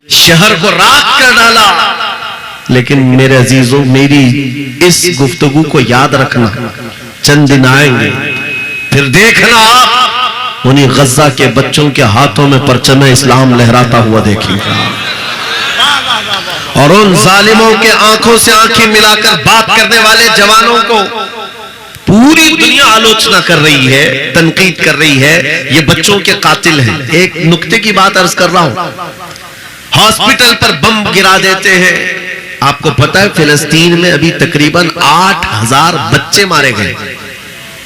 شہر کو راکھ کر ڈالا. لیکن میرے عزیزوں، میری اس گفتگو کو یاد رکھنا، چند دن آئیں گے پھر دیکھنا آپ انہیں غزہ کے بچوں کے ہاتھوں میں پرچم اسلام لہراتا ہوا دیکھیں گا، اور ان ظالموں کے آنکھوں سے آنکھیں ملا کر بات کرنے والے جوانوں کو پوری دنیا آلوچنا کر رہی ہے، تنقید کر رہی ہے، یہ بچوں کے قاتل ہیں. ایک نکتے کی بات عرض کر رہا ہوں، ہاسپٹل پر بم گرا دیتے ہیں. آپ کو پتا ہے فلسطین میں ابھی تقریباً 8000 بچے مارے گئے،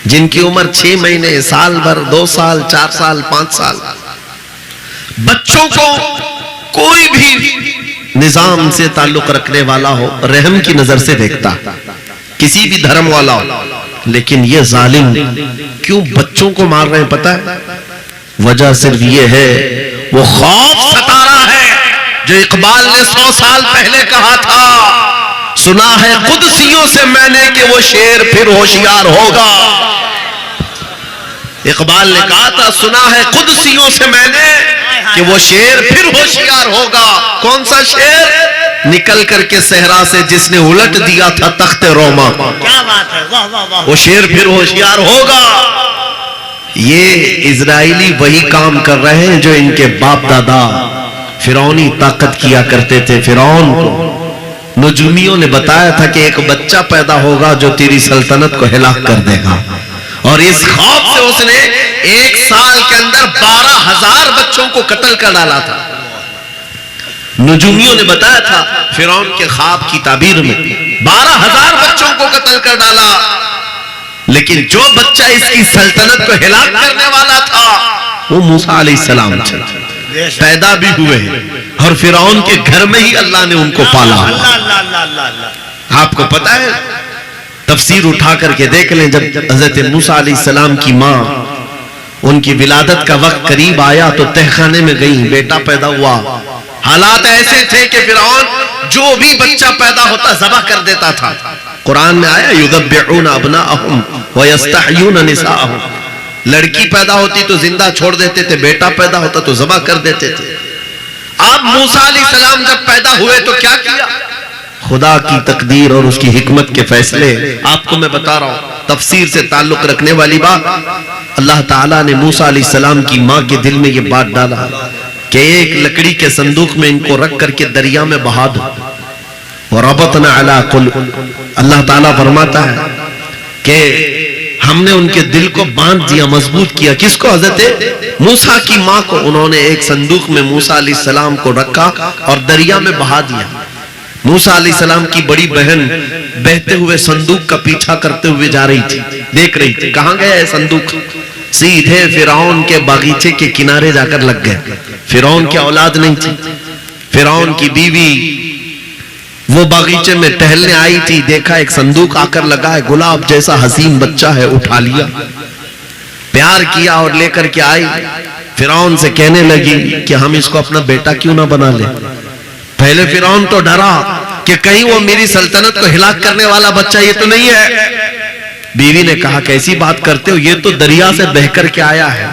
جن کی عمر 6 مہینے، سال بھر، 2 سال، 4 سال، 5 سال. بچوں کو کوئی بھی نظام سے تعلق رکھنے والا ہو رحم کی نظر سے دیکھتا، کسی بھی دھرم والا ہو. لیکن یہ ظالم کیوں بچوں کو مار رہے ہیں پتا ہے؟ وجہ صرف یہ ہے، وہ خوف ستا رہا ہے جو اقبال نے 100 سال پہلے کہا تھا، سنا ہے قدسیوں سے میں نے کہ وہ شیر پھر ہوشیار ہوگا. اقبال نے کہا تھا، سنا ہے قدسیوں سے میں نے کہ وہ شیر پھر ہوشیار ہوگا. کون سا شیر؟ نکل کر کے صحرا سے جس نے الٹ دیا تھا تخت روما. کیا بات ہے، واہ واہ واہ. وہ شیر پھر ہوشیار ہوگا. یہ اسرائیلی وہی کام کر رہے ہیں جو ان کے باپ دادا فرعونی طاقت کیا کرتے تھے. فرعون کو نجومیوں نے بتایا تھا کہ ایک بچہ پیدا ہوگا جو تیری سلطنت کو ہلاک کر دے گا، اور اس خوف سے اس نے 1 سال کے اندر 12000 بچوں کو قتل کر ڈالا تھا. نجومیوں نے بتایا تھا فرعون کے خواب کی تعبیر میں 12000 بچوں کو قتل کر ڈالا. لیکن جو بچہ اس کی سلطنت کو ہلاک کرنے والا تھا وہ موسیٰ علیہ السلام تھے. پیدا بھی ہوئے اور فرعون کے گھر میں ہی اللہ نے ان کو پالا. آپ کو پتا ہے، تفسیر اٹھا کر کے دیکھ لیں، جب حضرت موسیٰ علیہ السلام کی ماں، ان کی ولادت کا وقت قریب آیا تو تہخانے میں گئیں، بیٹا پیدا ہوا. حالات ایسے تھے کہ فرعون جو بھی بچہ پیدا ہوتا ذبح کر دیتا تھا. قرآن میں آیا یذبحون ابناءہم ویستحیون نساءہم. لڑکی پیدا ہوتی تو زندہ چھوڑ دیتے تھے، بیٹا پیدا ہوتا تو ذبح کر دیتے تھے. اب موسیٰ علیہ السلام جب پیدا ہوئے تو کیا کیا؟ خدا کی تقدیر اور اس کی حکمت کے فیصلے آپ کو میں بتا رہا ہوں. تفسیر سے تعلق رکھنے والی بات، اللہ تعالیٰ نے موسیٰ علیہ السلام کی ماں کے دل میں یہ بات ڈالا کہ ایک لکڑی کے صندوق میں ان کو رکھ کر کے دریا میں بہا دو. وَرَبَطْنَا عَلَىٰ قُلُوبِهِمْ. اللہ تعالیٰ فرماتا ہے کہ ہم نے ان کے دل کو باندھ دیا، مضبوط کیا. کس کو؟ حضرت موسیٰ کی ماں کو. انہوں نے ایک صندوق میں موسیٰ علیہ السلام کو رکھا اور دریا میں بہا دیا. موسیٰ علیہ السلام کی بڑی بہن بہتے ہوئے صندوق کا پیچھا کرتے ہوئے جا رہی تھی، دیکھ رہی تھی کہاں گیا ہے صندوق. سیدھے فرعون کے باغیچے کے کنارے جا کر لگ گئے. فرعون کی اولاد نہیں تھی، فرعون کی بیوی وہ باغیچے میں ٹہلنے آئی تھی، دیکھا ایک صندوق آ کر لگا ہے، گلاب جیسا حسین بچہ ہے، اٹھا لیا، پیار کیا اور لے کر کے آئی. فرعون سے کہنے لگی کہ ہم اس کو اپنا بیٹا کیوں نہ بنا لیں. پہلے فرعون تو ڈرا کہ کہیں وہ میری سلطنت کو ہلاک کرنے والا بچہ یہ تو نہیں ہے. بیوی نے کہا کیسی بات کرتے ہو، یہ تو دریا سے بہ کر کے آیا ہے،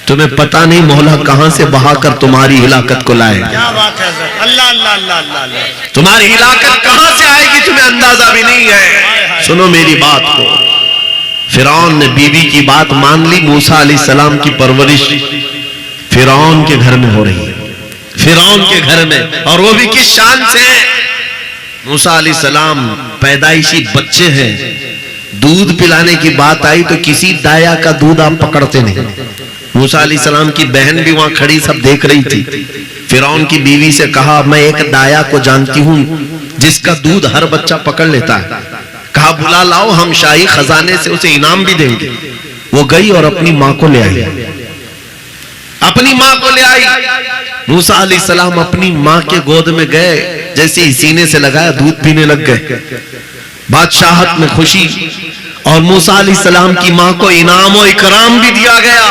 تمہیں پتہ نہیں مولا کہاں سے بہا کر تمہاری ہلاکت کو لائے. کیا بات ہے حضرت، اللہ اللہ اللہ اللہ. تمہاری ہلاکت کہاں سے آئے گی تمہیں اندازہ بھی نہیں ہے. سنو میری بات کو. فرعون نے بیوی کی بات مان لی. موسیٰ علیہ السلام کی پرورش فرعون کے گھر میں ہو رہی ہے، فرعون کے گھر میں، اور وہ بھی کس شان سے. موسیٰ علیہ السلام پیدائشی بچے ہیں. دودھ پلانے کی بات آئی تو کسی دایا کا دودھ آپ پکڑتے نہیں. موسیٰ علیہ السلام کی بہن بھی وہاں کھڑی سب دیکھ رہی تھی. فرعون کی بیوی سے کہا میں ایک دایا کو جانتی ہوں جس کا دودھ ہر بچہ پکڑ لیتا ہے. کہا بلا لاؤ، ہم شاہی خزانے سے اسے انعام بھی دیں گے. وہ گئی اور اپنی ماں کو لے آئی، اپنی ماں کو لے آئی. موسیٰ علیہ السلام اپنی ماں کے گود میں گئے، جیسے ہی سینے سے لگایا دودھ پینے لگ گئے. بادشاہت میں خوشی، اور موسیٰ علیہ السلام کی ماں کو انعام و اکرام بھی دیا گیا.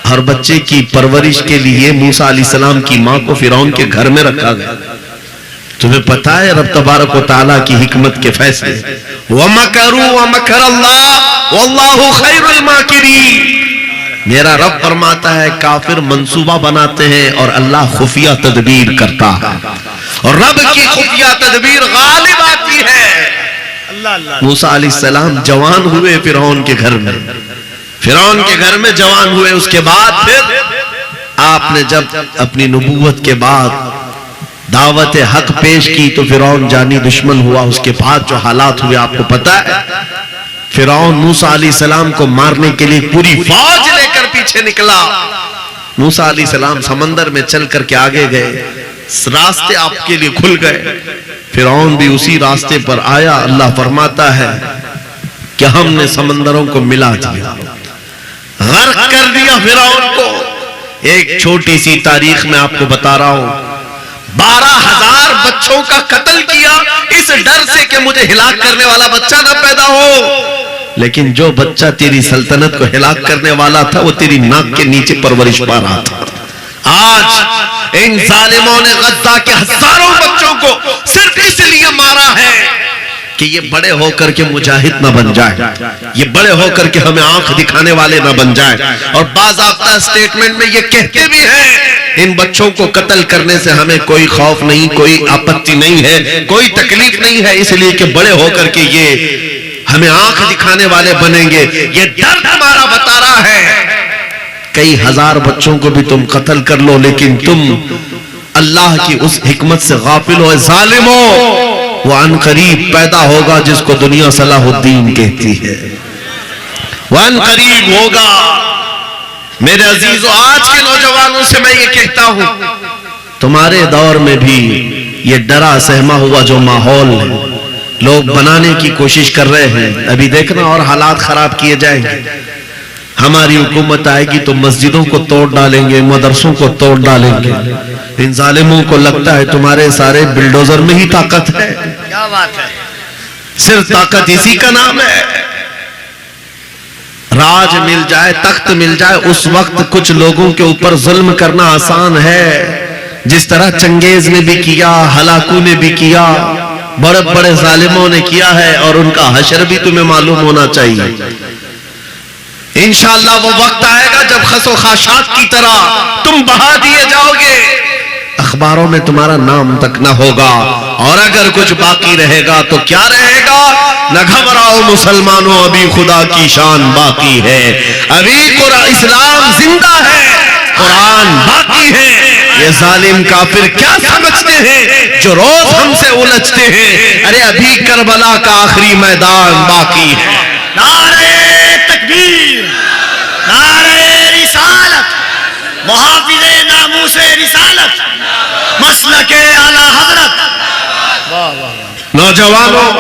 ہر بچے کی پرورش کے لیے موسیٰ علیہ السلام کی ماں کو فرعون کے گھر میں رکھا گیا. تمہیں پتا ہے رب تبارک و تعالیٰ کی حکمت کے فیصلے. وَمَكَرُوا وَمَكَرَ اللَّهُ وَاللَّهُ خَيْرُ الْمَاكِرِينَ. میرا رب فرماتا ہے کافر منصوبہ بناتے ہیں اور اللہ خفیہ تدبیر کرتا ہے، اور رب کی خفیہ تدبیر غالب آتی ہے۔ اللہ اللہ موسیٰ علیہ السلام جوان ہوئے فرعون کے گھر میں، فرعون کے گھر میں جوان ہوئے، اس کے بعد پھر آپ نے جب اپنی نبوت کے بعد دعوت حق پیش کی تو فرعون جانی دشمن ہوا۔ اس کے بعد جو حالات ہوئے آپ کو پتا ہے، فرعون موسیٰ علیہ السلام کو مارنے کے لیے پوری فوج لے کر پیچھے نکلا۔ موسیٰ علیہ السلام سمندر میں چل کر کے آگے گئے، راستے آپ کے لیے کھل گئے، فرعون بھی اسی راستے پر آیا۔ اللہ فرماتا ہے کہ ہم نے سمندروں کو ملا دیا، غرق کر دیا فرعون کو۔ ایک چھوٹی سی تاریخ میں آپ کو بتا رہا ہوں، 12,000 بچوں کا قتل کیا اس ڈر سے کہ مجھے ہلاک کرنے والا بچہ نہ پیدا ہو، لیکن جو بچہ تیری سلطنت کو ہلاک کرنے والا تھا وہ تیری ناک کے نیچے پرورش پا رہا تھا۔ آج ان ظالموں نے غزہ کے ہزاروں بچوں کو صرف اس لیے مارا ہے کہ یہ بڑے ہو کر کے مجاہد نہ بن جائے، یہ بڑے ہو کر کے ہمیں آنکھ دکھانے والے نہ بن جائے۔ اور باضابطہ سٹیٹمنٹ میں یہ کہتے بھی ہیں ان بچوں کو قتل کرنے سے ہمیں کوئی خوف نہیں، کوئی آپتی نہیں ہے، کوئی تکلیف نہیں ہے، اس لیے کہ بڑے ہو کر کے یہ ہمیں آنکھ دکھانے والے بنیں گے۔ یہ ڈر ہمارا بتا رہا ہے کئی ہزار بچوں کو بھی تم قتل کر لو، لیکن تم اللہ کی اس حکمت سے غافل ہو۔ ظالموں، وہ ان قریب پیدا ہوگا جس کو دنیا صلاح الدین کہتی ہے، وہ ان قریب ہوگا۔ میرے عزیزو، آج کے نوجوانوں سے میں یہ کہتا ہوں، تمہارے دور میں بھی یہ ڈرا سہما ہوا جو ماحول ہے لوگ بنانے کی کوشش کر رہے ہیں، ابھی دیکھنا اور حالات خراب کیے جائیں گے۔ ہماری حکومت آئے گی تو مسجدوں کو توڑ ڈالیں گے، مدرسوں کو توڑ ڈالیں گے۔ ان ظالموں کو لگتا ہے تمہارے سارے بلڈوزر میں ہی طاقت ہے، کیا بات ہے، صرف طاقت اسی کا نام ہے۔ راج مل جائے، تخت مل جائے، اس وقت کچھ لوگوں کے اوپر ظلم کرنا آسان ہے، جس طرح چنگیز نے بھی کیا، ہلاکو نے بھی کیا، بڑے بڑے ظالموں نے کیا ہے، اور ان کا حشر بھی تمہیں معلوم ہونا چاہیے۔ انشاءاللہ وہ وقت آئے گا جب خس و خاشاک کی طرح تم بہا دیے جاؤ گے، اخباروں میں تمہارا نام تک نہ ہوگا، اور اگر کچھ باقی رہے گا تو کیا رہے گا؟ نہ گھبراؤ مسلمانوں، ابھی خدا کی شان باقی ہے، ابھی اسلام زندہ ہے، قرآن باقی ہے۔ یہ ظالم کافر کیا سمجھتے ہیں جو روز ہم سے الجھتے ہیں؟ ارے ابھی کربلا کا آخری میدان باقی ہے۔ نعرہ تکبیر، نعرہ رسالت، محافظ ناموس رسالت، مسلک اعلی حضرت۔ واہ واہ، نوجوانوں،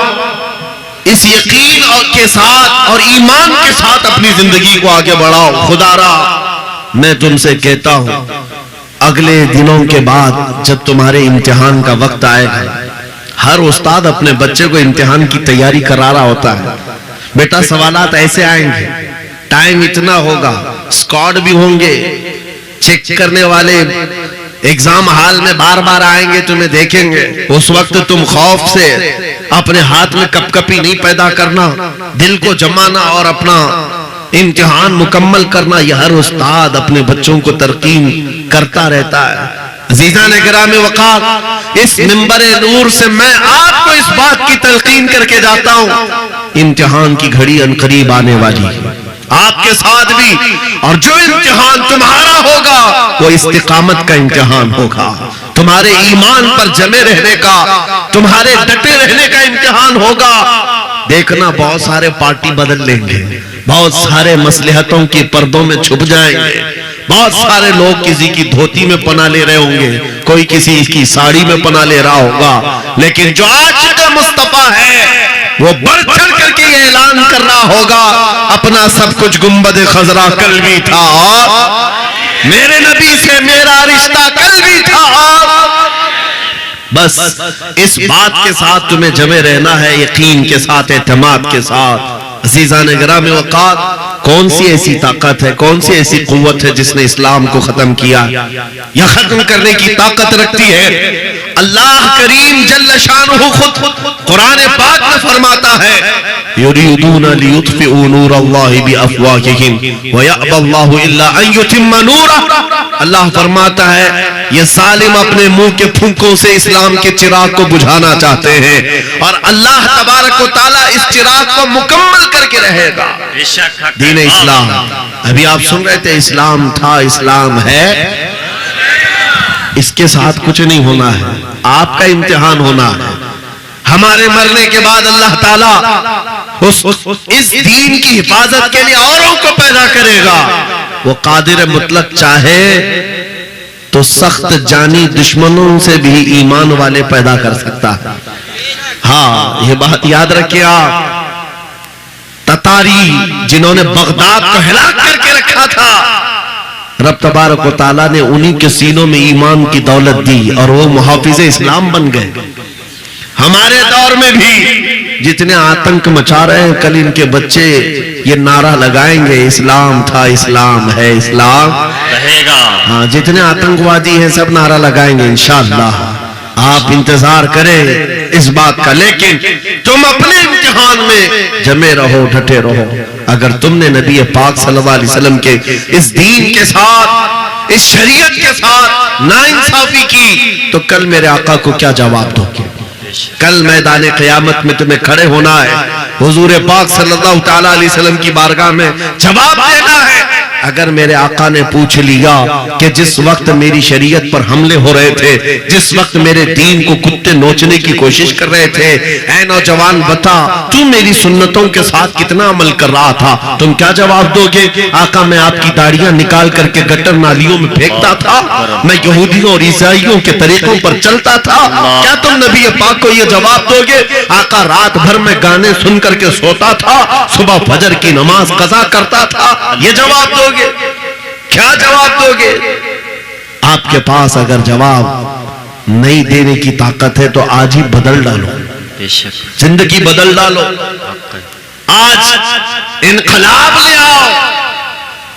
اس یقین کے ساتھ اور ایمان کے ساتھ اپنی زندگی کو آگے بڑھاؤ۔ خدا را میں تم سے کہتا ہوں، اگلے دنوں کے بعد جب تمہارے امتحان کا وقت آئے گا، ہر استاد اپنے بچے کو امتحان کی تیاری کرا رہا ہوتا ہے۔ بیٹا سوالات ایسے آئیں گے، ٹائم اتنا ہوگا، اسکواڈ بھی ہوں گے، چیک کرنے والے ایگزام ہال میں بار بار آئیں گے، تمہیں دیکھیں گے۔ اس وقت تم خوف سے اپنے ہاتھ میں کپ کپی نہیں پیدا کرنا، دل کو جمانا اور اپنا امتحان مکمل کرنا۔ یہ ہر استاد اپنے بچوں کو ترقین کرتا رہتا ہے۔ عزیزان گرامی وقار، اس منبر نور سے میں آپ کو اس بات کی تلقین کر کے جاتا ہوں، امتحان کی گھڑی ان قریب آنے والی ہے، آپ کے ساتھ بھی، اور جو امتحان تمہارا ہوگا وہ استقامت کا امتحان ہوگا، تمہارے ایمان پر جمے رہنے کا، تمہارے ڈٹے رہنے کا امتحان ہوگا۔ دیکھنا بہت سارے پارٹی بدل لیں گے، بہت سارے مصلحتوں کی پردوں میں چھپ جائیں گے، بہت سارے لوگ کسی کی دھوتی میں پناہ لے رہے ہوں گے، کوئی کسی کی ساڑی میں پناہ لے رہا ہوگا، لیکن جو آج کا مصطفیٰ ہے وہ بڑھ چڑھ کر کے یہ اعلان کر رہا ہوگا، اپنا سب کچھ گنبد خضرا کل بھی تھا، میرے نبی سے میرا رشتہ کل بھی تھا۔ بس اس بات کے ساتھ تمہیں جمے رہنا ہے، یقین کے ساتھ، اعتماد کے ساتھ۔ عزیزان گرامی وقار، کون سی ایسی طاقت ہے، کون سی ایسی قوت ہے جس نے اسلام کو ختم کیا یا ختم کرنے کی طاقت رکھتی ہے؟ اللہ کریم جل شانہ خود قرآن پاک میں فرماتا ہے یریدون لیطفئوا نور اللہ بافواہہم ویأبی اللہ الا ان یتم نورہ. اللہ فرماتا ہے یہ ظالم اپنے منہ کے پھونکوں سے اسلام کے چراغ کو بجھانا چاہتے ہیں اور اللہ تبارک و تعالیٰ اس چراغ کو مکمل کر کے رہے گا. دین اسلام ابھی آپ سن رہے تھے اسلام تھا اسلام ہے. اس کے ساتھ کچھ نہیں ہونا ہے, آپ کا امتحان ہونا ہے. ہمارے مرنے کے بعد اللہ تعالیٰ اس دین کی حفاظت کے لیے اوروں کو پیدا کرے گا. وہ قادر مطلق چاہے تو سخت جانی دشمنوں سے بھی ایمان والے پیدا کر سکتا ہے. ہاں یہ بات یاد رکھیں آپ, تتاری جنہوں نے بغداد کو ہلاک کر کے رکھا تھا, رب تبارک و تعالیٰ نے انہی کے سینوں میں ایمان کی دولت دی اور وہ محافظ اسلام بن گئے. ہمارے دور میں بھی جتنے آتنک مچا رہے ہیں, کل ان کے بچے یہ نعرہ لگائیں گے اسلام تھا اسلام ہے اسلام رہے گا. ہاں جتنے آتنکوادی ہیں سب نعرہ لگائیں گے انشاءاللہ. آپ انتظار کریں اس بات کا, لیکن تم اپنے امتحان میں جمے رہو, ڈٹے رہو. اگر تم نے نبی پاک صلی اللہ علیہ وسلم کے اس دین کے ساتھ اس شریعت کے ساتھ ناانصافی کی تو کل میرے آقا کو کیا جواب دو گے؟ کل میدان قیامت میں تمہیں کھڑے ہونا ہے, حضور پاک صلی اللہ تعالیٰ علیہ وسلم کی بارگاہ میں جواب دینا ہے. اگر میرے آقا نے پوچھ لیا کہ جس وقت میری شریعت پر حملے ہو رہے تھے, جس وقت میرے دین کو کتے نوچنے کی کوشش کر رہے تھے, اے نوجوان بتا تو میری سنتوں کے ساتھ کتنا عمل کر رہا تھا, تم کیا جواب دو گے؟ آقا میں آپ کی داڑیاں نکال کر کے گٹر نالیوں میں پھینکتا تھا, میں یہودیوں اور عیسائیوں کے طریقوں پر چلتا تھا. کیا تم نبی پاک کو یہ جواب دو گے؟ آقا رات بھر میں گانے سن کر کے سوتا تھا, صبح فجر کی نماز قضا کرتا تھا, یہ جواب دو گے؟ کیا جواب دو گے؟ آپ کے پاس اگر جواب نہیں دینے کی طاقت ہے تو آج ہی بدل ڈالو, زندگی بدل ڈالو, آج انقلاب لے آؤ.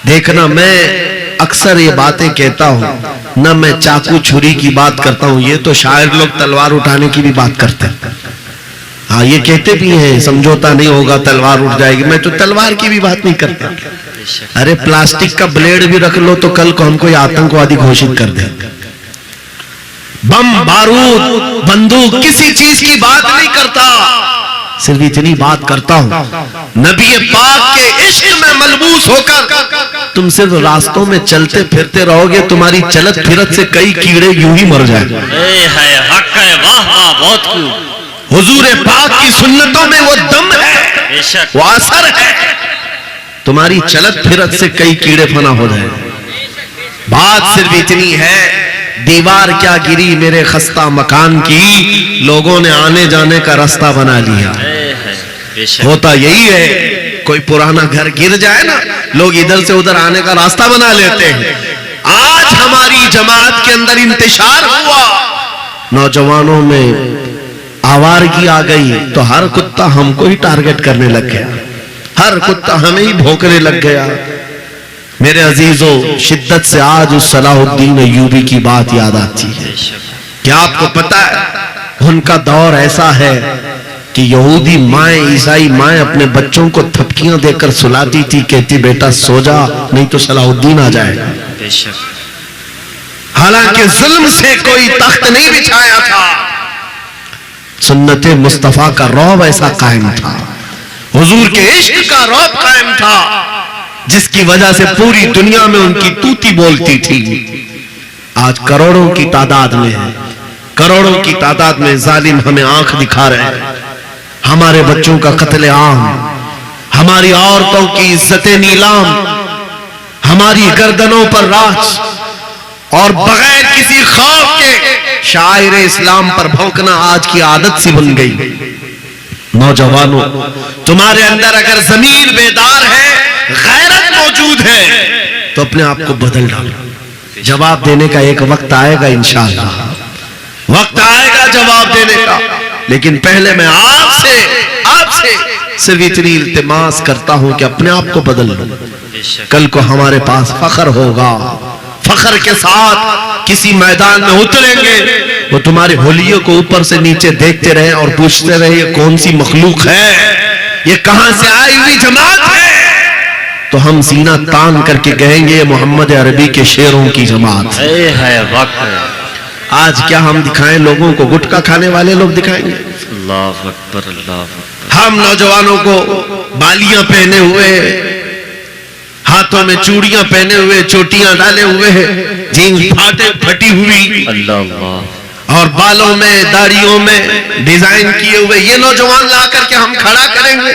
دیکھنا میں اکثر یہ باتیں کہتا ہوں, نہ میں چاقو چھری کی بات کرتا ہوں, یہ تو شاعر لوگ تلوار اٹھانے کی بھی بات کرتے ہیں. ہاں یہ کہتے بھی ہیں سمجھوتا نہیں ہوگا تلوار اٹھ جائے گی, میں تو تلوار کی بھی بات نہیں کرتا. ارے پلاسٹک کا بلیڈ بھی رکھ لو تو کل کو ہم کو یہ آتنکوادی گھوشت کر دیں. بم بارود بندوق کسی چیز کی بات نہیں کرتا, صرف اتنی بات کرتا ہوں نبی پاک کے عشق میں ملبوس ہو کر تم صرف راستوں میں چلتے پھرتے رہو گے, تمہاری چلت پھرت سے کئی کیڑے یوں ہی مر جائیں. حضور پاک کی سنتوں میں وہ دم ہے, وہ اثر ہے, تمہاری چلت پھرت سے کئی کیڑے فنا ہو جائیں. بات صرف اتنی ہے, دیوار کیا گری میرے خستہ مکان کی, لوگوں نے آنے جانے کا راستہ بنا لیا. ہوتا یہی ہے, کوئی پرانا گھر گر جائے نا, لوگ ادھر سے ادھر آنے کا راستہ بنا لیتے ہیں. آج ہماری جماعت کے اندر انتشار ہوا, نوجوانوں میں آوارگی آ گئی تو ہر کتا ہم کو ہی ٹارگٹ کرنے لگ گیا, ہر کتا ہمیں ہی بھونکنے لگ گیا. میرے عزیزو, شدت سے آج اس صلاح الدین ایوبی کی بات یاد آتی ہے. کیا آپ کو پتا ہے ان کا دور ایسا ہے کہ یہودی مائیں عیسائی مائیں اپنے بچوں کو تھپکیاں دے کر سلاتی تھی, کہتی بیٹا سو جا نہیں تو صلاح الدین آ جائے گا. حالانکہ ظلم سے کوئی تخت نہیں بچھایا تھا, سنت مصطفیٰ کا رعب ایسا قائم تھا, حضور کے عشق کا رعب قائم تھا, جس کی وجہ سے پوری دنیا میں ان کی توتی بولتی تھی. آج کروڑوں کی تعداد میں ہے, کروڑوں کی تعداد میں ظالم ہمیں آنکھ دکھا رہے ہیں. ہمارے بچوں کا قتل عام, ہماری عورتوں کی عزت نیلام, ہماری گردنوں پر راج, اور بغیر کسی خوف کے شاعر اسلام پر بھونکنا آج کی عادت سی بن گئی. نوجوانوں, تمہارے اندر اگر ضمیر بیدار ہے, غیرت موجود ہے, تو اپنے آپ کو بدل ڈالو. جواب دینے کا ایک وقت آئے گا انشاءاللہ, وقت آئے گا جواب دینے کا. لیکن پہلے میں آپ سے صرف اتنی التماس کرتا ہوں کہ اپنے آپ کو بدل لو. کل کو ہمارے پاس فخر ہوگا, فخر کے ساتھ کسی میدان میں اتریں گے وہ تمہارے ہولیوں کو اوپر سے نیچے دیکھتے رہے اور پوچھتے رہے یہ کون سی مخلوق ہے، یہ کہاں سے آئی ہوئی جماعت ہے؟ تو ہم سینہ تان کر کے کہیں گے یہ محمد عربی کے شعروں کی جماعت ہے۔ آج کیا ہم دکھائیں لوگوں کو؟ گٹکا کھانے والے لوگ دکھائیں گے؟ اللہ اکبر، اللہ اکبر۔ ہم نوجوانوں کو بالیاں پہنے ہوئے، ہاتھوں میں چوڑیاں پہنے ہوئے، چوٹیاں ڈالے ہوئے ہیں، جینس پھٹی ہوئی، اللہ اللہ، اور بالوں میں داڑھیوں میں ڈیزائن کیے ہوئے یہ نوجوان لا کر کے ہم کھڑا کریں گے؟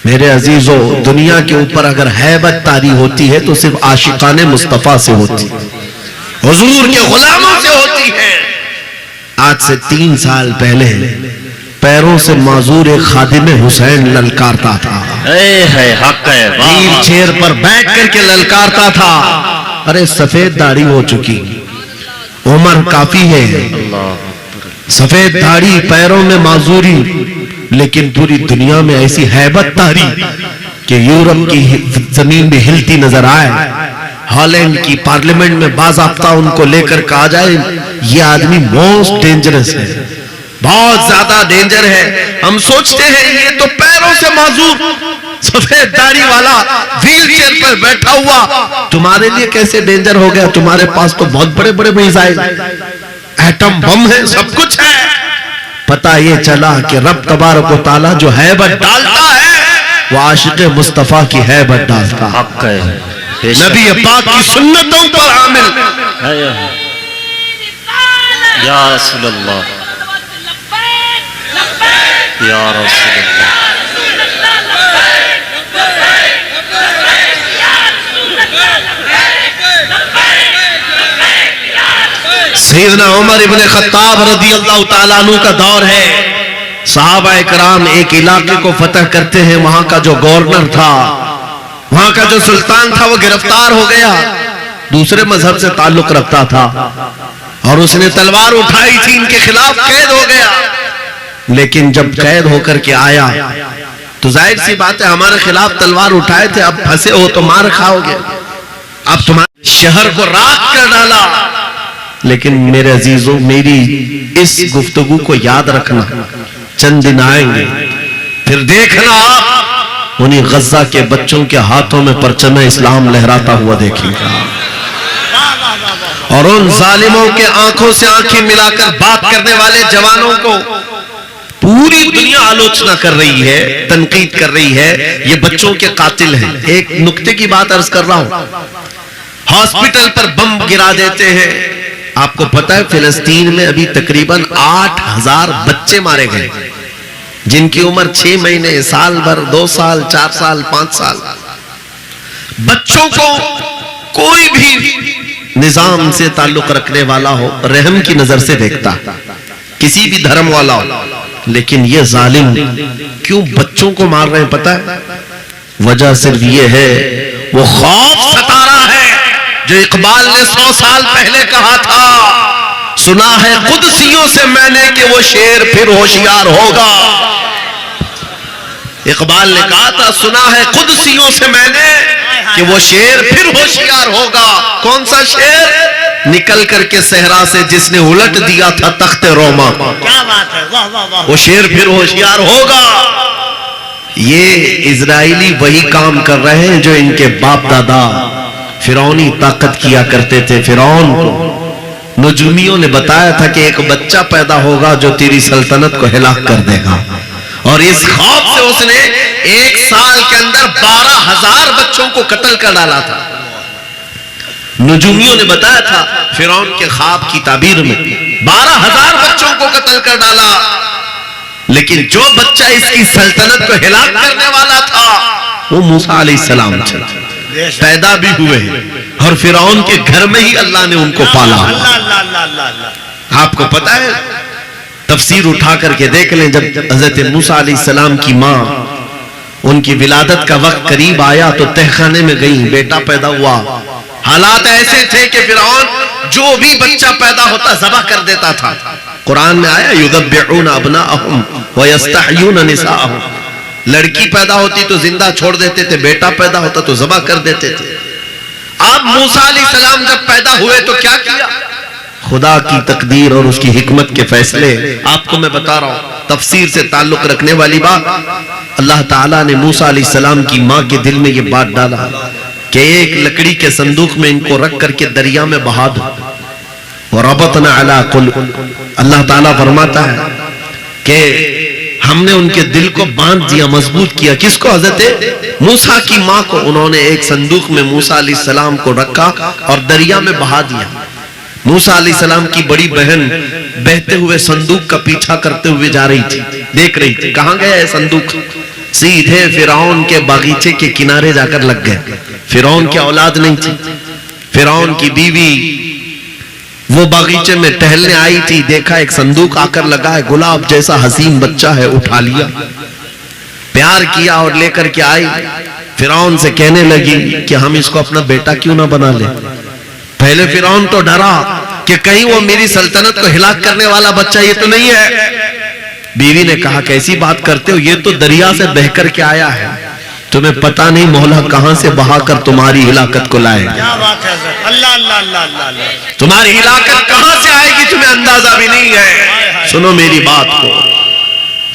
میرے عزیزو، دنیا کے اوپر اگر ہیبت طاری ہوتی ہے تو صرف عاشقان مصطفیٰ سے ہوتی ہے، حضور کے غلاموں سے ہوتی ہے۔ آج سے 3 سال پہلے پیروں سے معذور ایک خادم حسین للکارتا تھا، حق ہے، ویل چیئر پر بیٹھ کر کے للکارتا تھا، ارے سفید داڑھی ہو چکی، عمر کافی ہے، سفید داڑھی، پیروں میں معذوری، لیکن پوری دنیا میں ایسی ہیبت طاری کہ یورپ کی زمین بھی ہلتی نظر آئے، ہالینڈ کی پارلیمنٹ میں باضابطہ ان کو لے کر کہا جائے یہ آدمی موسٹ ڈینجرس ہے، بہت زیادہ ڈینجر ہے۔ ہم سوچتے ہیں یہ تو پیروں سے معذور سفید داڑھی والا ویل چیئر پر بیٹھا ہوا تمہارے لیے کیسے ڈینجر ہو گیا؟ تمہارے پاس تو بہت بڑے بڑے میزائل، ایٹم بم ہے، سب کچھ ہے۔ پتہ یہ چلا کہ رب تبارک و تعالی جو ہیبت ڈالتا ہے وہ عاشق مصطفیٰ کی ہیبت ڈالتا ہے، حق ہے، نبی پاک کی سنتوں پر عامل۔ یا رسول اللہ، یا رسول اللہ، سیدنا عمر ابن خطاب رضی اللہ تعالیٰ عنہ کا دور ہے، صحابہ اکرام ایک علاقے کو فتح کرتے ہیں، وہاں کا جو گورنر تھا، وہاں کا جو سلطان تھا وہ گرفتار ہو گیا، دوسرے مذہب سے تعلق رکھتا تھا اور اس نے تلوار اٹھائی تھی، ان کے خلاف قید ہو گیا۔ لیکن جب قید ہو کر کے آیا تو ظاہر سی بات ہے ہمارے خلاف تلوار اٹھائے تھے، اب پھنسے ہو تو مار کھاؤ گے، اب تمہارے شہر کو راکھ کر ڈالا۔ لیکن میرے عزیزوں، میری اس گفتگو کو یاد رکھنا، چند دن آئیں گے پھر دیکھنا آپ انہی غزہ کے بچوں کے ہاتھوں میں پرچم اسلام لہراتا ہوا دیکھیں گا، اور ان ظالموں کے آنکھوں سے آنکھیں ملا کر بات کرنے والے جوانوں کو پوری دنیا آلوچنا کر رہی ہے، تنقید کر رہی ہے، یہ بچوں کے قاتل ہیں۔ ایک نکتے کی بات عرض کر رہا ہوں، ہاسپٹل پر بم گرا دیتے ہیں۔ آپ کو پتا ہے فلسطین میں ابھی تقریباً 8000 بچے مارے گئے، جن کی عمر 6 مہینے، سال بھر، 2 سال، 4 سال، 5 سال۔ بچوں کو کوئی بھی نظام سے تعلق رکھنے والا ہو رحم کی نظر سے دیکھتا، کسی بھی دھرم والا ہو، لیکن یہ ظالم کیوں بچوں کو مار رہے ہیں پتا ہے؟ وجہ صرف یہ ہے وہ خوف ستا رہا ہے جو اقبال نے 100 سال پہلے کہا تھا، سنا ہے قدسیوں سے میں نے کہ وہ شیر پھر ہوشیار ہوگا۔ اقبال نے کہا تھا سنا ہے قدسیوں سے میں نے کہ وہ شیر پھر ہوشیار ہوگا۔ کون سا شیر؟ نکل کر کے صحرا سے جس نے الٹ دیا تھا تخت روما، کیا بات ہے، واہ واہ واہ، وہ شیر پھر ہوشیار ہوگا۔ یہ اسرائیلی وہی کام کر رہے ہیں جو ان کے باپ دادا فرعونی طاقت کیا کرتے تھے۔ فرعون کو نجومیوں نے بتایا تھا کہ ایک بچہ پیدا ہوگا جو تیری سلطنت کو ہلاک کر دے گا، اور اس خوف سے اس نے 1 سال کے اندر 12000 بچوں کو قتل کر ڈالا تھا۔ نجومیوں نے بتایا تھا فرعون کے خواب کی تعبیر میں 12000 بچوں کو قتل کر ڈالا، لیکن جو بچہ اس کی سلطنت کو ہلاک کرنے والا تھا وہ موسیٰ علیہ السلام تھا، پیدا بھی ہوئے اور فرعون کے گھر میں ہی اللہ نے ان کو پالا۔ آپ کو پتا ہے تفسیر اٹھا کر کے دیکھ لیں، جب حضرت موسیٰ علیہ السلام کی ماں ان کی ولادت کا وقت قریب آیا تو تہخانے میں گئیں، بیٹا پیدا ہوا۔ حالات ایسے تھے کہ فرعون جو بھی بچہ پیدا ہوتا ذبح کر دیتا تھا۔ قرآن میں آیا یذبحون ابناءہم ویستحیون نساءہم، لڑکی پیدا ہوتی تو زندہ چھوڑ دیتے تھے، بیٹا پیدا ہوتا تو ذبح کر دیتے تھے۔ اب موسیٰ علیہ السلام جب پیدا ہوئے تو کیا کیا؟ خدا کی تقدیر اور اس کی حکمت کے فیصلے آپ کو میں بتا رہا ہوں، تفسیر سے تعلق رکھنے والی بات۔ اللہ تعالیٰ نے موسیٰ علیہ السلام کی ماں کے دل میں یہ بات ڈالا کہ ایک لکڑی کے صندوق میں ان کو رکھ کر کے دریا میں بہا دو۔ وَرَبَطْنَا عَلَىٰ قُلُوبِهِمْ، اللہ تعالیٰ فرماتا ہے کہ ہم نے ان کے دل کو باندھ دیا، مضبوط کیا۔ کس کو؟ حضرت موسیٰ کی ماں کو۔ انہوں نے ایک صندوق میں موسیٰ علیہ السلام کو رکھا اور دریا میں بہا دیا۔ موسیٰ علیہ السلام کی بڑی بہن بہتے ہوئے صندوق کا پیچھا کرتے ہوئے جا رہی تھی، دیکھ رہی تھی کہاں گیا ہے صندوق۔ سیدھے فرعون کے باغیچے کے کنارے جا کر لگ گئے۔ فرعون کی اولاد نہیں تھی، فرعون کی بیوی وہ باغیچے میں ٹہلنے آئی تھی، دیکھا ایک صندوق آ کر لگا ہے، گلاب جیسا حسین بچہ ہے، اٹھا لیا، پیار کیا اور لے کر کے آئی۔ فرعون سے کہنے لگی کہ ہم اس کو اپنا بیٹا کیوں نہ بنا لیں۔ پہلے فرعون تو ڈرا کہ کہیں وہ میری سلطنت کو ہلاک کرنے والا بچہ یہ تو نہیں ہے۔ بیوی نے کہا کیسی بات کرتے ہو، یہ تو دریا سے بہ کر کے آیا ہے، تمہیں پتہ نہیں مولا کہاں سے بہا کر تمہاری ہلاکت کو لائے گا۔ کیا بات ہے حضرت، اللہ اللہ اللہ اللہ اللہ، تمہاری ہلاکت کہاں سے آئے گی تمہیں اندازہ بھی نہیں ہے۔ سنو میری بات کو۔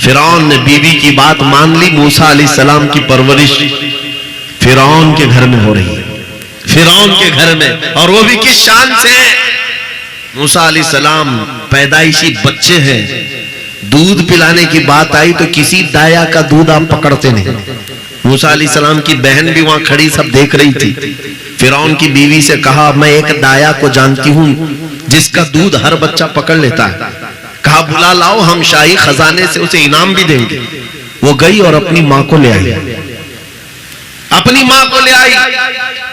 فرعون نے بیوی کی بات مان لی۔ موسیٰ علیہ السلام کی پرورش فرعون کے گھر میں ہو رہی ہے، فرعون کے گھر میں، اور وہ بھی کس شان سے؟ موسیٰ علیہ السلام پیدائشی بچے ہیں، دودھ پلانے کی بات آئی تو کسی دایا کا دودھ آپ پکڑتے نہیں۔ موسیٰ علیہ السلام کی بہن بھی وہاں کھڑی سب دیکھ رہی تھی۔ فرعون کی بیوی سے کہا میں ایک دایا کو جانتی ہوں جس کا دودھ ہر بچہ پکڑ لیتا ہے، کہا بلا لاؤ، ہم شاہی خزانے سے اسے انعام بھی دیں گے۔ وہ گئی اور اپنی ماں کو لے آئی، اپنی ماں کو لے آئی۔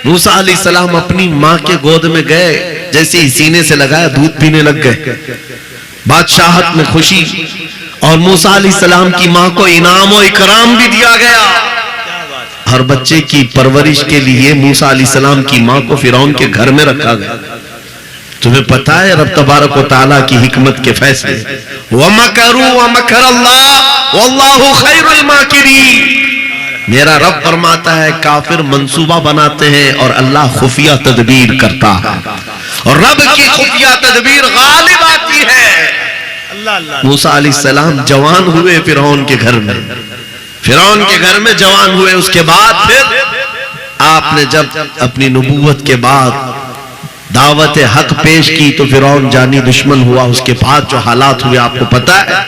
موسیٰ علیہ السلام اپنی ماں کے گود میں گئے، جیسے ہی سینے سے لگایا دودھ پینے لگ گئے۔ بادشاہت میں خوشی، اور موسیٰ علیہ السلام کی ماں کو انعام و اکرام بھی دیا گیا۔ ہر بچے کی پرورش کے لیے موسیٰ علیہ السلام کی ماں کو فرعون کے گھر میں رکھا گیا۔ تمہیں پتہ ہے رب تبارک و تعالیٰ کی حکمت کے فیصلے۔ وَمَكَرُوا وَمَكَرَ اللَّهُ وَاللَّهُ خَيْرُ الْمَاكِرِينَ، میرا رب فرماتا ہے کافر منصوبہ بناتے ہیں اور اللہ خفیہ تدبیر کرتا ہے، اور رب کی خفیہ تدبیر غالب آتی ہے۔ موسیٰ علیہ السلام جوان ہوئے فرعون کے گھر میں، فرعون کے گھر میں جوان ہوئے۔ اس کے بعد پھر آپ نے جب اپنی نبوت کے بعد دعوت حق پیش کی تو فرعون جانی دشمن ہوا۔ اس کے بعد جو حالات ہوئے آپ کو پتہ ہے،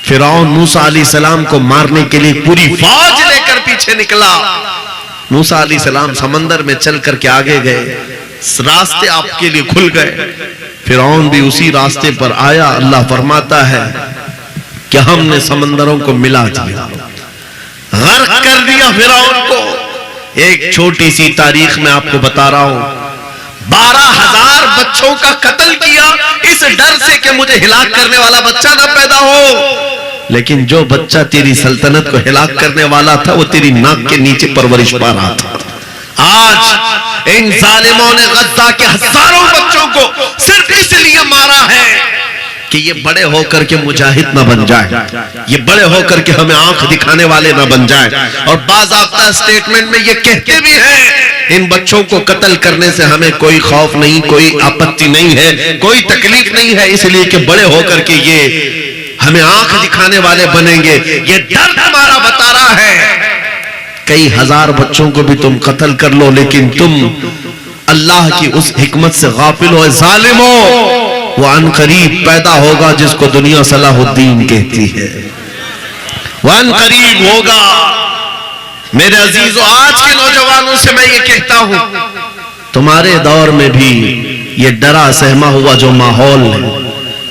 فرعون موسیٰ علیہ السلام کو مارنے کے لیے پوری فوج لے کر پیچھے نکلا۔ موسیٰ علیہ السلام سمندر میں چل کر کے آگے گئے، راستے آپ کے لیے کھل گئے، فرعون بھی اسی راستے پر آیا۔ اللہ فرماتا ہے کہ ہم نے سمندروں کو ملا دیا، غرق کر دیا فرعون کو۔ ایک چھوٹی سی تاریخ میں آپ کو بتا رہا ہوں، 12,000 بچوں کا قتل کیا اس ڈر سے کہ مجھے ہلاک کرنے والا بچہ نہ پیدا ہو۔ لیکن جو بچہ تیری سلطنت کو ہلاک کرنے والا تھا وہ تیری ناک کے نیچے پرورش پا رہا تھا۔ آج ان ظالموں نے غزہ کے ہزاروں بچوں کو صرف اس لیے مارا ہے کہ یہ بڑے ہو کر کے مجاہد نہ بن جائے، یہ بڑے ہو کر کے ہمیں آنکھ دکھانے والے نہ بن جائیں۔ اور باضابطہ سٹیٹمنٹ میں یہ کہتے بھی ہیں ان بچوں کو قتل کرنے سے ہمیں کوئی خوف نہیں، کوئی آپتی نہیں ہے، کوئی تکلیف نہیں ہے، اس لیے کہ بڑے ہو کر کے یہ ہمیں آنکھ دکھانے والے بنیں گے۔ یہ درد ہمارا بتا رہا ہے کئی ہزار بچوں کو بھی تم قتل کر لو لیکن تم اللہ کی اس حکمت سے غافل ہو۔ ظالموں، وہ ان قریب پیدا ہوگا جس کو دنیا صلاح الدین کہتی ہے، وہ ان قریب ہوگا۔ میرے عزیزو، آج کے نوجوانوں سے میں یہ کہتا ہوں، تمہارے دور میں بھی یہ ڈرا سہما ہوا جو ماحول ہے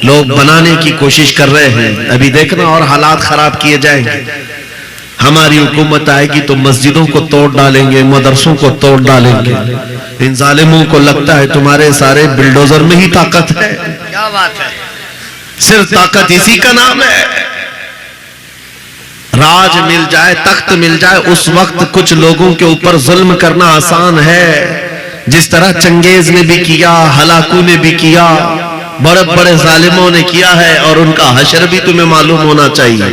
لوگ بنانے کی کوشش کر رہے ہیں، ابھی دیکھنا اور حالات خراب کیے جائیں گے۔ ہماری حکومت آئے گی تو مسجدوں کو توڑ ڈالیں گے، مدرسوں کو توڑ ڈالیں گے۔ ان ظالموں کو لگتا ہے تمہارے سارے بلڈوزر میں ہی طاقت ہے، کیا بات ہے، صرف طاقت اسی کا نام ہے۔ راج مل جائے، تخت مل جائے، اس وقت کچھ لوگوں کے اوپر ظلم کرنا آسان ہے، جس طرح چنگیز نے بھی کیا، ہلاکو نے بھی کیا، بڑے بڑے ظالموں نے کیا ہے، اور ان کا حشر بھی تمہیں معلوم ہونا چاہیے۔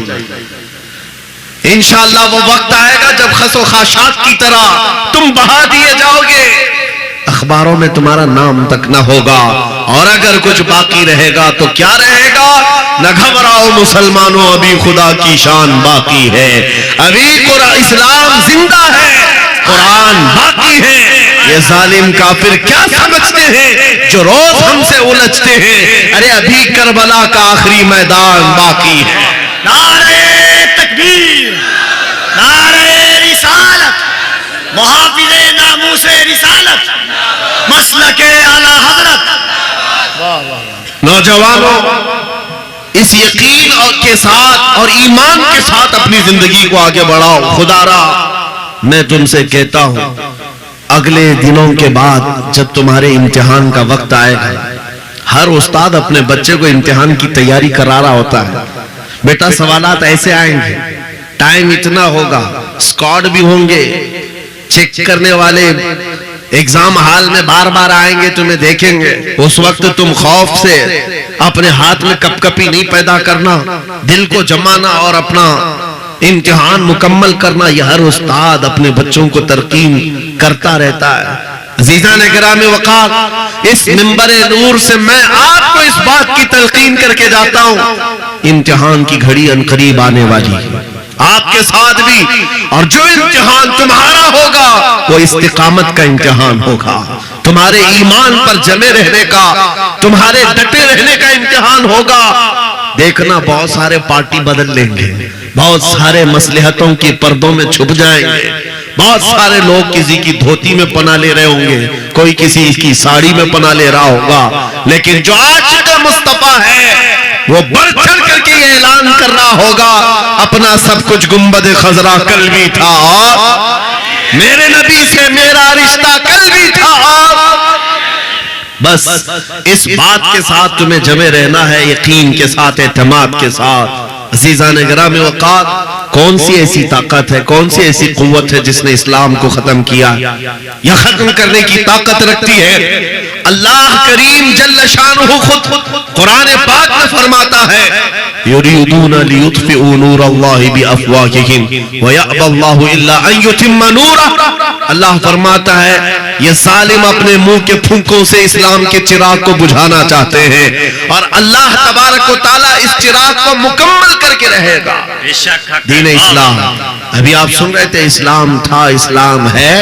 انشاءاللہ وہ وقت آئے گا جب خس و خاشاک کی طرح تم بہا دیے جاؤ گے۔ اخباروں میں تمہارا نام تک نہ ہوگا، اور اگر کچھ باقی رہے گا تو کیا رہے گا؟ نہ گھبراؤ مسلمانوں، ابھی خدا کی شان باقی ہے، ابھی اسلام زندہ ہے، قرآن باقی ہے۔ یہ ظالم کافر کیا سمجھتے ہیں جو روز ہم سے الجھتے ہیں؟ ارے ابھی کربلا کا آخری میدان باقی ہے۔ نعرہ تکبیر، نعرہ رسالت، محافظ ناموس رسالت، مسلک اعلی حضرت۔ واہ واہ، نوجوانوں، اس یقین کے ساتھ اور ایمان کے ساتھ اپنی زندگی کو آگے بڑھاؤ۔ خدا را میں تم سے کہتا ہوں، اگلے دنوں کے بعد جب تمہارے امتحان کا وقت آئے گا، ہر استاد اپنے بچے کو امتحان کی تیاری کرا رہا ہوتا ہے۔ بیٹا سوالات ایسے آئیں گے، ٹائم اتنا ہوگا، اسکواڈ بھی ہوں گے، چیک کرنے والے ایگزام ہال میں بار بار آئیں گے، تمہیں دیکھیں گے۔ اس وقت تم خوف سے اپنے ہاتھ میں کپ کپی نہیں پیدا کرنا، دل کو جمانا اور اپنا امتحان مکمل کرنا۔ یہ ہر استاد اپنے بچوں کو ترقیم کرتا رہتا ہے۔ عزیزان گرامی وقار، اس منبر نور سے میں آپ کو اس بات کی تلقین کر کے جاتا ہوں، امتحان کی گھڑی عنقریب آنے والی ہے، آپ کے ساتھ بھی، اور جو امتحان تمہارا ہوگا وہ استقامت کا امتحان ہوگا، تمہارے ایمان پر جمے رہنے کا، تمہارے ڈٹے رہنے کا امتحان ہوگا۔ دیکھنا بہت سارے پارٹی بدل لیں گے، بہت سارے مصلحتوں کی پردوں میں چھپ جائیں گے، بہت سارے لوگ کسی کی دھوتی میں پناہ لے رہے ہوں گے، کوئی کسی کی ساڑی میں پناہ لے رہا ہوگا، لیکن جو عاشق مصطفیٰ ہے وہ بڑھ چڑھ کر کے یہ اعلان کر رہا ہوگا، اپنا سب کچھ گنبد خضرا کل بھی تھا، اور میرے نبی سے میرا رشتہ کل بھی تھا۔ بس اس بات کے ساتھ تمہیں جمے رہنا ہے، یقین کے ساتھ، اعتماد کے ساتھ۔ عزیزان گرامی وقار، کون سی ایسی طاقت ہے، کون سی ایسی قوت ہے جس نے اسلام کو ختم کیا یا ختم کرنے کی طاقت رکھتی ہے؟ اللہ کریم جل شانہ خود قرآن پاک میں فرماتا ہے، یریدون لیطفئوا نور اللہ بافواہہم ویأبی اللہ الا ان یتم نورہ۔ اللہ فرماتا ہے یہ ظالم اپنے منہ کے پھونکوں سے اسلام کے چراغ کو بجھانا چاہتے ہیں، اور اللہ تبارک و تعالیٰ اس چراغ کو مکمل کر کے رہے گا۔ دین اسلام، ابھی آپ سن رہے تھے، اسلام تھا، اسلام ہے،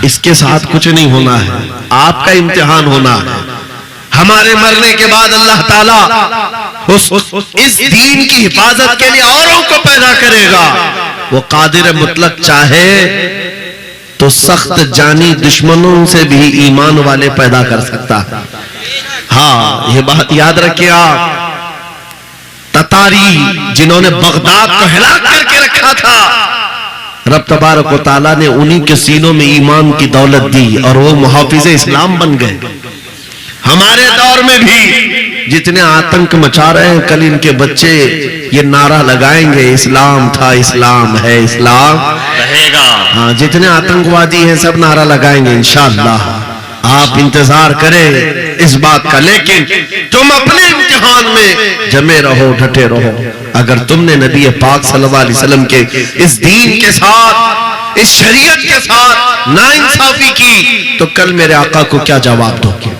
اس کے ساتھ کچھ نہیں ہونا ہے، آپ کا امتحان ہونا ہے۔ ہمارے مرنے کے بعد اللہ تعالیٰ اس دین کی حفاظت کے لیے اوروں کو پیدا کرے گا۔ وہ قادر مطلق چاہے تو سخت جانی دشمنوں سے بھی ایمان والے پیدا کر سکتا ہے۔ ہاں، یہ بات یاد رکھیں آپ، تتاری جنہوں نے بغداد کو ہلاک کر کے رکھا تھا، رب تبارک و تعالیٰ نے انہی کے سینوں میں ایمان کی دولت دی اور وہ محافظ اسلام بن گئے۔ ہمارے دور میں بھی جتنے آتنک مچا رہے ہیں، کل ان کے بچے یہ نعرہ لگائیں گے، اسلام تھا، اسلام ہے، اسلام رہے گا۔ ہاں، جتنے آتنکوادی ہیں سب نعرہ لگائیں گے انشاءاللہ۔ آپ انتظار کریں اس بات کا، لیکن تم اپنے امتحان میں جمے رہو، ڈٹے رہو۔ اگر تم نے نبی پاک صلی اللہ علیہ وسلم کے اس دین کے ساتھ، اس شریعت کے ساتھ ناانصافی کی تو کل میرے آقا کو کیا جواب دو گے؟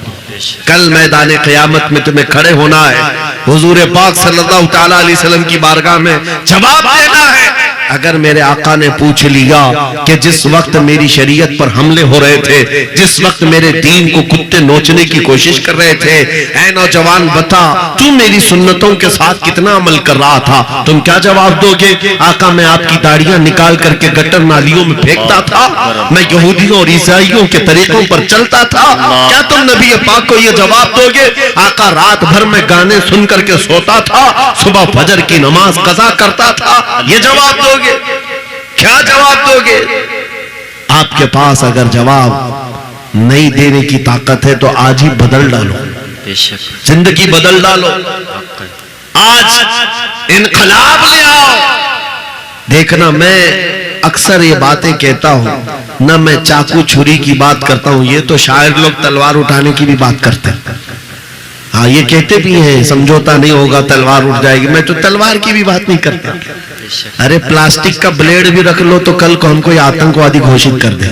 کل میدان قیامت میں تمہیں کھڑے ہونا ہے، حضور پاک صلی اللہ تعالیٰ علیہ وسلم کی بارگاہ میں جواب دینا ہے۔ اگر میرے آقا نے پوچھ لیا کہ جس وقت میری شریعت پر حملے ہو رہے تھے، جس وقت میرے دین کو کتے نوچنے کی کوشش کر رہے تھے، اے نوجوان بتا تو میری سنتوں کے ساتھ کتنا عمل کر رہا تھا، تم کیا جواب دو گے؟ آقا میں آپ کی داڑیاں نکال کر کے گٹر نالیوں میں پھینکتا تھا، میں یہودیوں اور عیسائیوں کے طریقوں پر چلتا تھا، کیا تم نبی پاک کو یہ جواب دو گے؟ آقا رات بھر میں گانے سن کر کے سوتا تھا، صبح فجر کی نماز قضا کرتا تھا، یہ جواب دو گے؟ کیا جواب دو گے؟ آپ کے پاس اگر جواب نہیں دینے کی طاقت ہے تو آج ہی بدل ڈالو، زندگی بدل ڈالو، آج انقلاب لے آؤ۔ دیکھنا، میں اکثر یہ باتیں کہتا ہوں، نہ میں چاقو چھری کی بات کرتا ہوں، یہ تو شاعر لوگ تلوار اٹھانے کی بھی بات کرتے ہیں۔ ہاں، یہ کہتے بھی ہیں سمجھوتا نہیں ہوگا، تلوار اٹھ جائے گی، میں تو تلوار کی بھی بات نہیں کرتا۔ ارے پلاسٹک کا بلیڈ بھی رکھ لو تو کل کو ہم کو یہ آتنکوادی گھوشت کر دیں۔